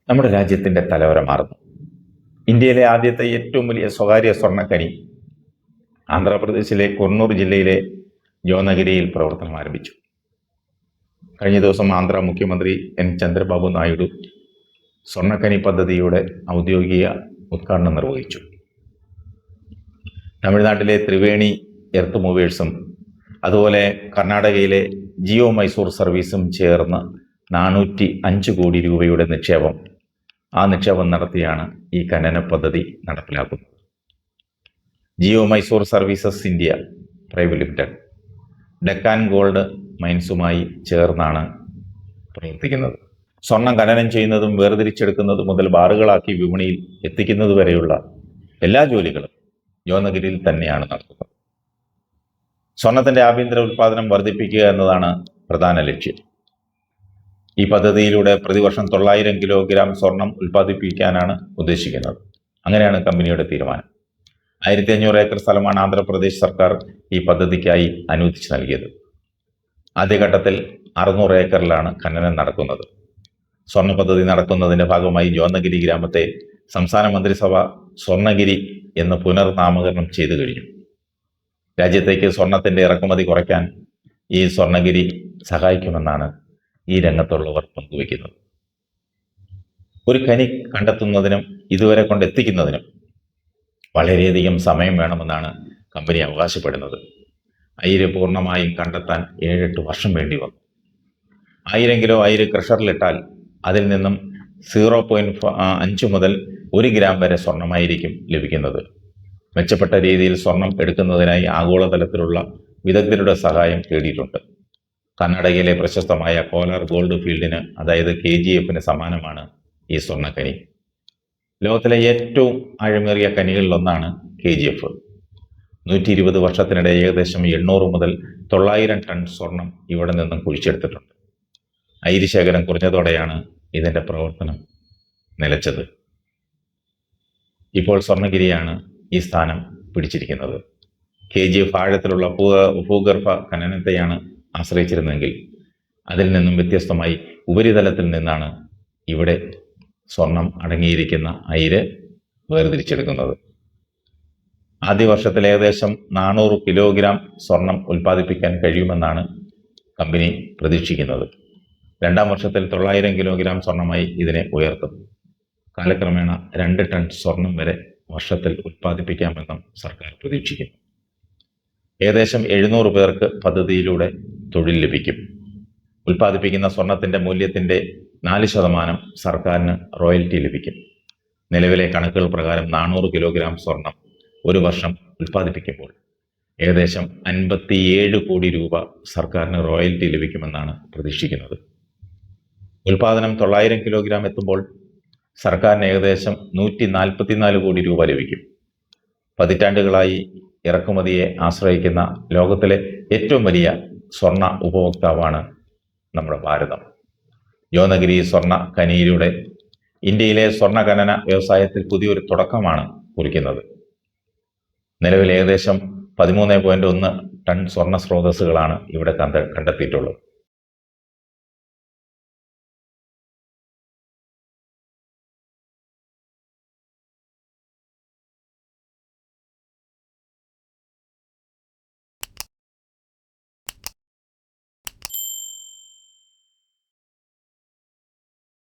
നമ്മുടെ രാജ്യത്തിൻ്റെ തലവര മാറുന്നു. ഇന്ത്യയിലെ ആദ്യത്തെ ഏറ്റവും വലിയ സ്വകാര്യ സ്വർണ്ണഖനി ആന്ധ്രാപ്രദേശിലെ കുർണൂർ ജില്ലയിലെ യോനഗിരിയിൽ പ്രവർത്തനം ആരംഭിച്ചു. കഴിഞ്ഞ ദിവസം ആന്ധ്ര മുഖ്യമന്ത്രി എൻ ചന്ദ്രബാബു നായിഡു സ്വർണ്ണഖനി പദ്ധതിയുടെ ഔദ്യോഗിക ഉദ്ഘാടനം നിർവഹിച്ചു. തമിഴ്നാട്ടിലെ ത്രിവേണി എർത്ത് മൂവേഴ്സും അതുപോലെ കർണാടകയിലെ ജിയോ മൈസൂർ സർവീസും ചേർന്ന് 405 കോടി രൂപയുടെ നിക്ഷേപം നടത്തിയാണ് ഈ ഖനന പദ്ധതി നടപ്പിലാക്കുന്നത്. Geo Mysore services India private limited Deccan gold മൈൻസുമായി ചേർന്നാണ് പ്രവർത്തിക്കുന്നത്. സ്വർണം ഖനനം ചെയ്യുന്നതും വേർതിരിച്ചെടുക്കുന്നതും മുതൽ ബാറുകളാക്കി വിപണിയിൽ എത്തിക്കുന്നത് വരെയുള്ള എല്ലാ ജോലികളും യോനഗിരിയിൽ തന്നെയാണ് നടക്കുന്നത്. സ്വർണത്തിൻ്റെ ആഭ്യന്തര ഉൽപ്പാദനം വർദ്ധിപ്പിക്കുക എന്നതാണ് പ്രധാന ലക്ഷ്യം. ഈ പദ്ധതിയിലൂടെ പ്രതിവർഷം 900 കിലോഗ്രാം സ്വർണം ഉൽപ്പാദിപ്പിക്കാനാണ് ഉദ്ദേശിക്കുന്നത്. അങ്ങനെയാണ് കമ്പനിയുടെ തീരുമാനം. 1500 ഏക്കർ സ്ഥലമാണ് ആന്ധ്രാപ്രദേശ് സർക്കാർ ഈ പദ്ധതിക്കായി അനുവദിച്ചു നൽകിയത്. ആദ്യഘട്ടത്തിൽ 600 ഏക്കറിലാണ് ഖനനം നടക്കുന്നത്. സ്വർണ്ണ പദ്ധതി നടക്കുന്നതിൻ്റെ ഭാഗമായി യോനഗിരി ഗ്രാമത്തെ സംസ്ഥാന മന്ത്രിസഭ സ്വർണ്ണഗിരി എന്ന് പുനർനാമകരണം ചെയ്തു കഴിഞ്ഞു. രാജ്യത്തേക്ക് സ്വർണത്തിൻ്റെ ഇറക്കുമതി കുറയ്ക്കാൻ ഈ സ്വർണ്ണഗിരി സഹായിക്കുമെന്നാണ് ഈ രംഗത്തുള്ളവർ പങ്കുവയ്ക്കുന്നത്. ഒരു ഖനി കണ്ടെത്തുന്നതിനും ഇതുവരെ കൊണ്ടെത്തിക്കുന്നതിനും വളരെയധികം സമയം വേണമെന്നാണ് കമ്പനി അവകാശപ്പെടുന്നത്. അയിര് പൂർണ്ണമായും കണ്ടെത്താൻ 7-8 വർഷം വേണ്ടി വന്നു. 1000 കിലോ അയിര് ക്രഷറിലിട്ടാൽ അതിൽ നിന്നും 0.5 മുതൽ 1 ഗ്രാം വരെ സ്വർണമായിരിക്കും ലഭിക്കുന്നത്. മെച്ചപ്പെട്ട രീതിയിൽ സ്വർണം എടുക്കുന്നതിനായി ആഗോളതലത്തിലുള്ള വിദഗ്ധരുടെ സഹായം തേടിയിട്ടുണ്ട്. കർണാടകയിലെ പ്രശസ്തമായ കോലാർ ഗോൾഡ് ഫീൽഡിന്, അതായത് KGFന് സമാനമാണ് ഈ സ്വർണ്ണഖനി. ലോകത്തിലെ ഏറ്റവും ആഴമേറിയ ഖനികളിലൊന്നാണ് KGF. 120 വർഷത്തിനിടെ ഏകദേശം 800 മുതൽ 900 ടൺ സ്വർണം ഇവിടെ നിന്നും കുഴിച്ചെടുത്തിട്ടുണ്ട്. അയിര് ശേഖരം കുറഞ്ഞതോടെയാണ് ഇതിൻ്റെ പ്രവർത്തനം നിലച്ചത്. ഇപ്പോൾ സ്വർണ്ണഗിരിയാണ് ഈ സ്ഥാനം പിടിച്ചിരിക്കുന്നത്. KGF ആഴത്തിലുള്ള ഭൂഗർഭ ഖനനത്തെയാണ് ആശ്രയിച്ചിരുന്നെങ്കിൽ അതിൽ നിന്നും വ്യത്യസ്തമായി ഉപരിതലത്തിൽ നിന്നാണ് ഇവിടെ സ്വർണം അടങ്ങിയിരിക്കുന്ന അയിര് വേർതിരിച്ചെടുക്കുന്നത്. ആദ്യ വർഷത്തിൽ ഏകദേശം 400 കിലോഗ്രാം സ്വർണം ഉൽപ്പാദിപ്പിക്കാൻ കഴിയുമെന്നാണ് കമ്പനി പ്രതീക്ഷിക്കുന്നത്. രണ്ടാം വർഷത്തിൽ 900 കിലോഗ്രാം സ്വർണമായി ഇതിനെ ഉയർത്തും. കാലക്രമേണ 2 ടൺ സ്വർണം വരെ വർഷത്തിൽ ഉൽപ്പാദിപ്പിക്കാമെന്നും സർക്കാർ പ്രതീക്ഷിക്കുന്നു. ഏകദേശം 700 പേർക്ക് പദ്ധതിയിലൂടെ തൊഴിൽ ലഭിക്കും. ഉൽപ്പാദിപ്പിക്കുന്ന സ്വർണത്തിൻ്റെ മൂല്യത്തിൻ്റെ 4% സർക്കാരിന് റോയൽറ്റി ലഭിക്കും. നിലവിലെ കണക്കുകൾ പ്രകാരം 400 കിലോഗ്രാം സ്വർണം ഒരു വർഷം ഉൽപ്പാദിപ്പിക്കുമ്പോൾ ഏകദേശം 57 കോടി രൂപ സർക്കാരിന് റോയൽറ്റി ലഭിക്കുമെന്നാണ് പ്രതീക്ഷിക്കുന്നത്. ഉൽപ്പാദനം 900 കിലോഗ്രാം എത്തുമ്പോൾ സർക്കാരിന് ഏകദേശം 144 കോടി രൂപ ലഭിക്കും. പതിറ്റാണ്ടുകളായി ഇറക്കുമതിയെ ആശ്രയിക്കുന്ന ലോകത്തിലെ ഏറ്റവും വലിയ സ്വർണ്ണ ഉപഭോക്താവാണ് നമ്മുടെ ഭാരതം. യോനഗിരി സ്വർണ്ണ ഖനിയിലൂടെ ഇന്ത്യയിലെ സ്വർണ്ണ ഖനന വ്യവസായത്തിൽ പുതിയൊരു തുടക്കമാണ് കുറിക്കുന്നത്. നിലവിൽ ഏകദേശം 13.1 ടൺ സ്വർണ്ണ സ്രോതസ്സുകളാണ് ഇവിടെ കണ്ടെത്തിയിട്ടുള്ളത്.